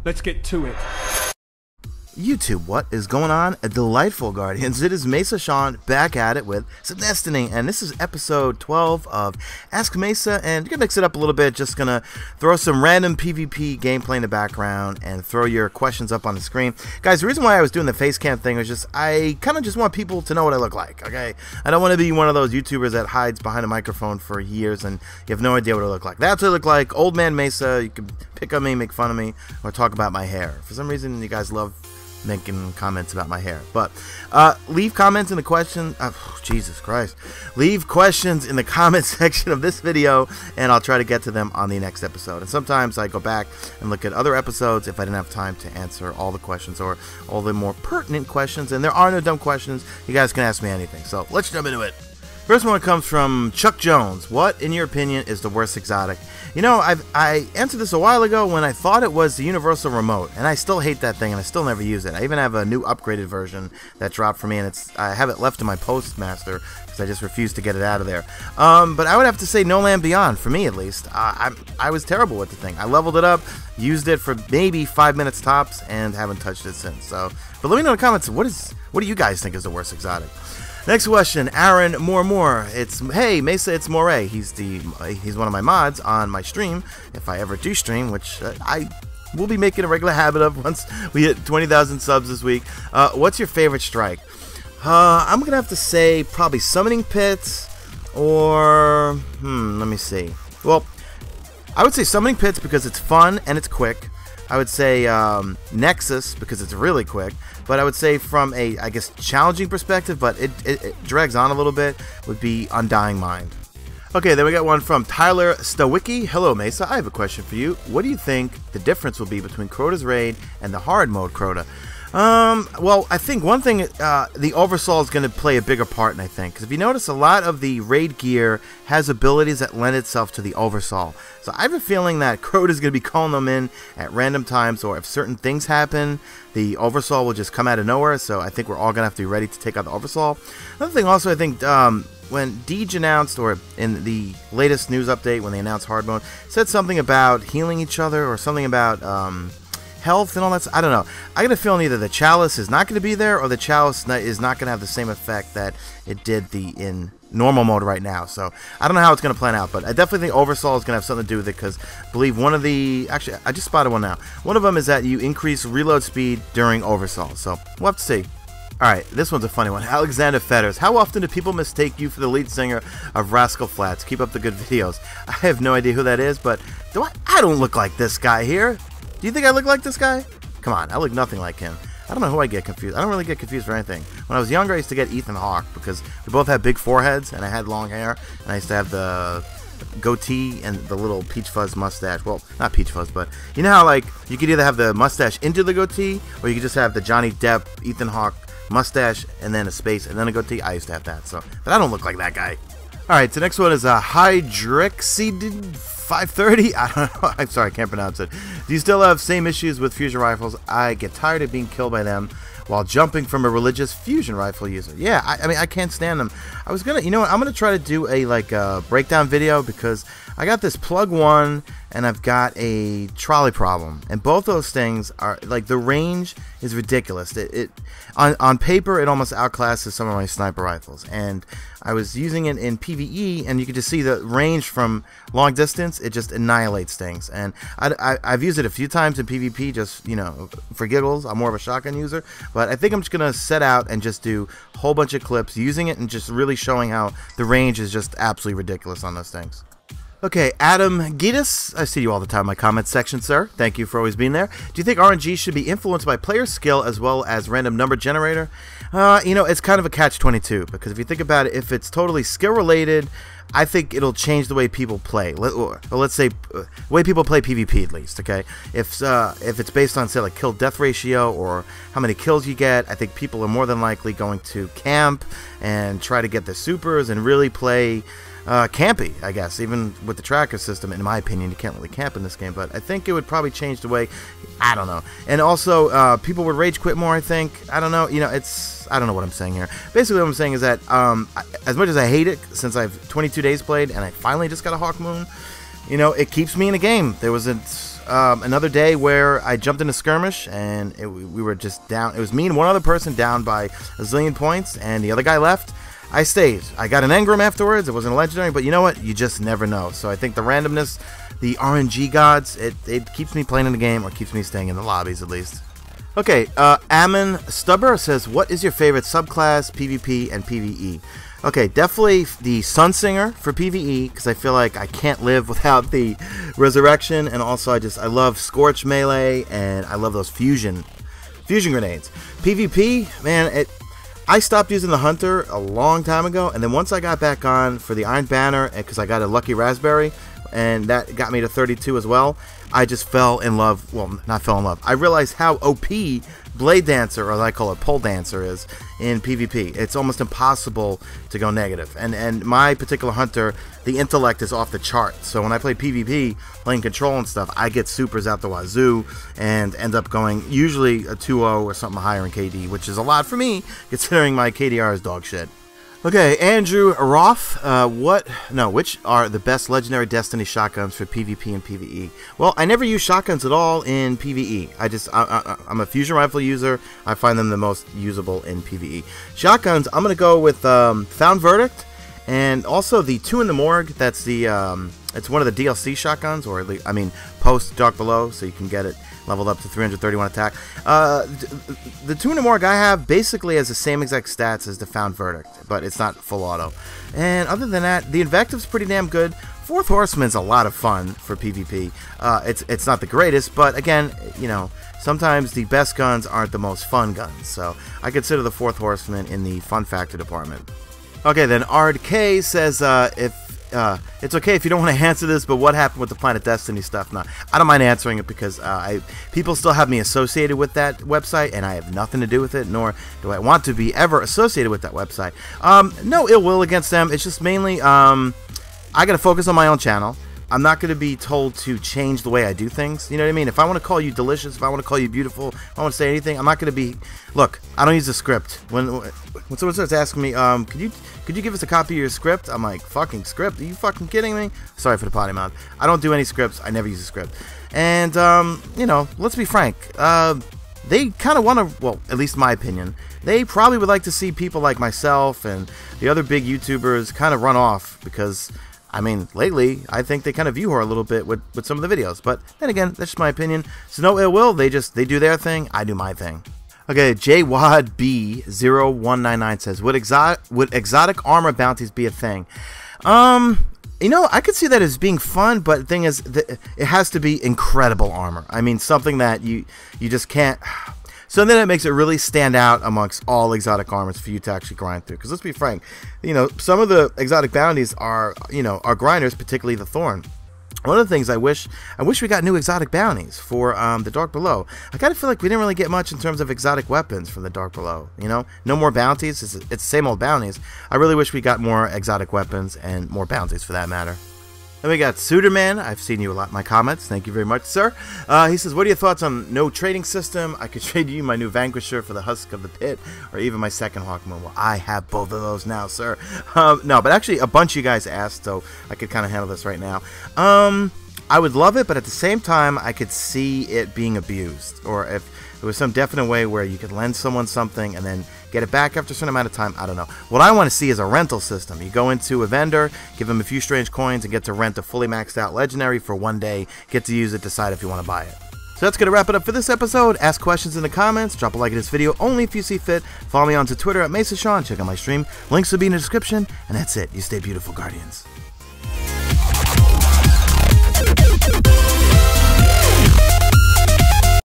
Let's get to it. YouTube, what is going on? Delightful Guardians, it is Mesa Sean back at it with some Destiny, and this is episode 12 of Ask Mesa, and you're gonna mix it up a little bit, just gonna throw some random PvP gameplay in the background and throw your questions up on the screen. Guys, the reason why I was doing the face cam thing was just, I kind of just want people to know what I look like, okay? I don't want to be one of those YouTubers that hides behind a microphone for years and you have no idea what I look like. That's what I look like, old man Mesa. You can pick on me, make fun of me, or talk about my hair. For some reason, you guys love making comments about my hair, but leave comments in the question. Jesus Christ! Leave questions in the comment section of this video, and I'll try to get to them on the next episode. And sometimes I go back and look at other episodes if I didn't have time to answer all the questions or all the more pertinent questions. And there are no dumb questions. You guys can ask me anything. So let's jump into it. First one comes from Chuck Jones. What, in your opinion, is the worst exotic? You know, I answered this a while ago when I thought it was the universal remote, and I still hate that thing, and I still never use it. I even have a new upgraded version that dropped for me, and I have it left in my postmaster because I just refuse to get it out of there. But I would have to say No Land Beyond, for me at least. I was terrible with the thing. I leveled it up, used it for maybe 5 minutes tops, and haven't touched it since. So, but let me know in the comments, what do you guys think is the worst exotic? Next question, Aaron More. It's, hey Mesa, it's Moray. He's one of my mods on my stream, if I ever do stream, which I will be making a regular habit of once we hit 20,000 subs this week. What's your favorite strike? I'm gonna have to say probably Summoning Pits, or let me see. Well, I would say Summoning Pits because it's fun and it's quick. I would say Nexus because it's really quick, but I would say from a, I guess, challenging perspective, but it drags on a little bit, would be Undying Mind. Okay, then we got one from Tyler Stawicki. Hello Mesa, I have a question for you. What do you think the difference will be between Crota's raid and the hard mode Crota? Well, I think one thing, the Oversoul is going to play a bigger part, I think. Because if you notice, a lot of the raid gear has abilities that lend itself to the Oversoul. So I have a feeling that Crota is going to be calling them in at random times, or if certain things happen, the Oversoul will just come out of nowhere. So I think we're all going to have to be ready to take out the Oversoul. Another thing also, I think, when Deej announced, or in the latest news update when they announced hard mode, said something about healing each other, or something about, health and all that. I don't know. I get a feeling either the chalice is not going to be there, or the chalice is not going to have the same effect that it did in normal mode right now. So I don't know how it's going to plan out, but I definitely think Oversoul is going to have something to do with it, because I believe one of the, actually I just spotted one now, one of them is that you increase reload speed during Oversoul. So we'll have to see. Alright, this one's a funny one. Alexander Fetters. How often do people mistake you for the lead singer of Rascal Flatts? Keep up the good videos. I have no idea who that is, but I don't look like this guy here. Do you think I look like this guy? Come on, I look nothing like him. I don't know who I get confused. I don't really get confused for anything. When I was younger, I used to get Ethan Hawke because we both had big foreheads and I had long hair, and I used to have the goatee and the little peach fuzz mustache. Well, not peach fuzz, but you know how like you could either have the mustache into the goatee, or you could just have the Johnny Depp, Ethan Hawke mustache and then a space and then a goatee. I used to have that, so but I don't look like that guy. Alright, so next one is a Hydrexid 530. I don't know. I'm sorry, I can't pronounce it. Do you still have same issues with fusion rifles? I get tired of being killed by them while jumping from a religious fusion rifle user. Yeah, I mean, I can't stand them. I was gonna, you know what, I'm gonna try to do a breakdown video, because I got this plug one and I've got a trolley problem, and both those things are like, the range is ridiculous. On paper it almost outclasses some of my sniper rifles, and I was using it in PvE, and you can just see the range from long distance. It just annihilates things, and I've used it a few times in PvP, just, you know, for giggles. I'm more of a shotgun user, but I think I'm just gonna set out and just do a whole bunch of clips using it and just really showing how the range is just absolutely ridiculous on those things. Okay, Adam Gitas, I see you all the time in my comments section, sir. Thank you for always being there. Do you think RNG should be influenced by player skill as well as random number generator? You know, it's kind of a catch-22, because if you think about it, if it's totally skill-related, I think it'll change the way people play. Let's say the way people play PvP, at least, okay? If it's based on, say, like kill-death ratio or how many kills you get, I think people are more than likely going to camp and try to get the supers and really play campy, I guess. Even with the tracker system, in my opinion, you can't really camp in this game, but I think it would probably change the way, I don't know. And also, people would rage quit more, I think. I don't know, you know, I don't know what I'm saying here. Basically, what I'm saying is that, as much as I hate it, since I've 22 days played, and I finally just got a Hawk Moon, you know, it keeps me in a game. There was another day where I jumped in a skirmish and we were just down. It was me and one other person down by a zillion points, and the other guy left. I stayed. I got an engram afterwards. It wasn't a legendary, but you know what? You just never know. So I think the randomness, the RNG gods, it keeps me playing in the game, or keeps me staying in the lobbies at least. Okay, Ammon Stubber says, what is your favorite subclass, PvP, and PvE? Okay, definitely the Sunsinger for PvE, because I feel like I can't live without the Resurrection, and also I love Scorch Melee, and I love those fusion grenades. PvP, man, I stopped using the Hunter a long time ago, and then once I got back on for the Iron Banner, because I got a Lucky Raspberry, and that got me to 32 as well, I just fell in love. Well, not fell in love. I realized how OP Blade Dancer, or as I call it, Pole Dancer, is in PvP. It's almost impossible to go negative. And my particular Hunter, the intellect is off the chart. So when I play PvP, playing Control and stuff, I get supers out the wazoo and end up going usually a 2-0 or something higher in KD, which is a lot for me, considering my KDR is dog shit. Okay, Andrew Roth, which are the best Legendary Destiny shotguns for PvP and PvE? Well, I never use shotguns at all in PvE. I'm a fusion rifle user. I find them the most usable in PvE. Shotguns, I'm going to go with Found Verdict, and also the 2 in the Morgue. That's the, it's one of the DLC shotguns, or at least, I mean, post Dark Below, so you can get it leveled up to 331 attack. The 2 in the Morgue I have basically has the same exact stats as the Found Verdict, but it's not full auto. And other than that, the Invective's pretty damn good. Fourth Horseman's a lot of fun for PvP. It's not the greatest, but again, you know, sometimes the best guns aren't the most fun guns, so I consider the Fourth Horseman in the fun factor department. Okay, then Ard K says, it's okay if you don't want to answer this, but what happened with the Planet Destiny stuff? No, I don't mind answering it, because people still have me associated with that website, and I have nothing to do with it, nor do I want to be ever associated with that website. No ill will against them. It's just mainly I got to focus on my own channel. I'm not going to be told to change the way I do things. You know what I mean? If I want to call you delicious, if I want to call you beautiful, if I want to say anything, I'm not going to be... Look, I don't use a script. When someone starts asking me, could you give us a copy of your script? I'm like, fucking script? Are you fucking kidding me? Sorry for the potty mouth. I don't do any scripts. I never use a script. And, you know, let's be frank. They kind of want to, well, at least my opinion, they probably would like to see people like myself and the other big YouTubers kind of run off, because... I mean, lately, I think they kind of view her a little bit with some of the videos. But then again, that's just my opinion. So no ill will. They do their thing. I do my thing. Okay, JWADB0199 says, would exotic armor bounties be a thing? You know, I could see that as being fun, but the thing is, it has to be incredible armor. I mean, something that you just can't... So then it makes it really stand out amongst all exotic armors for you to actually grind through. Because let's be frank, you know, some of the exotic bounties are, you know, are grinders, particularly the Thorn. One of the things I wish we got new exotic bounties for the Dark Below. I kind of feel like we didn't really get much in terms of exotic weapons from the Dark Below. You know, no more bounties. It's the same old bounties. I really wish we got more exotic weapons and more bounties for that matter. Then we got Suderman. I've seen you a lot in my comments. Thank you very much, sir. He says, what are your thoughts on no trading system? I could trade you my new Vanquisher for the Husk of the Pit, or even my second Hawk Moon. Well, I have both of those now, sir. No, but actually a bunch of you guys asked, so I could kind of handle this right now. I would love it, but at the same time, I could see it being abused. Or if there was some definite way where you could lend someone something and then get it back after a certain amount of time. I don't know. What I want to see is a rental system. You go into a vendor, give them a few strange coins, and get to rent a fully maxed out legendary for one day. Get to use it, decide if you want to buy it. So that's going to wrap it up for this episode. Ask questions in the comments. Drop a like at this video only if you see fit. Follow me on to Twitter at Mesa Sean. Check out my stream. Links will be in the description. And that's it. You stay beautiful, Guardians.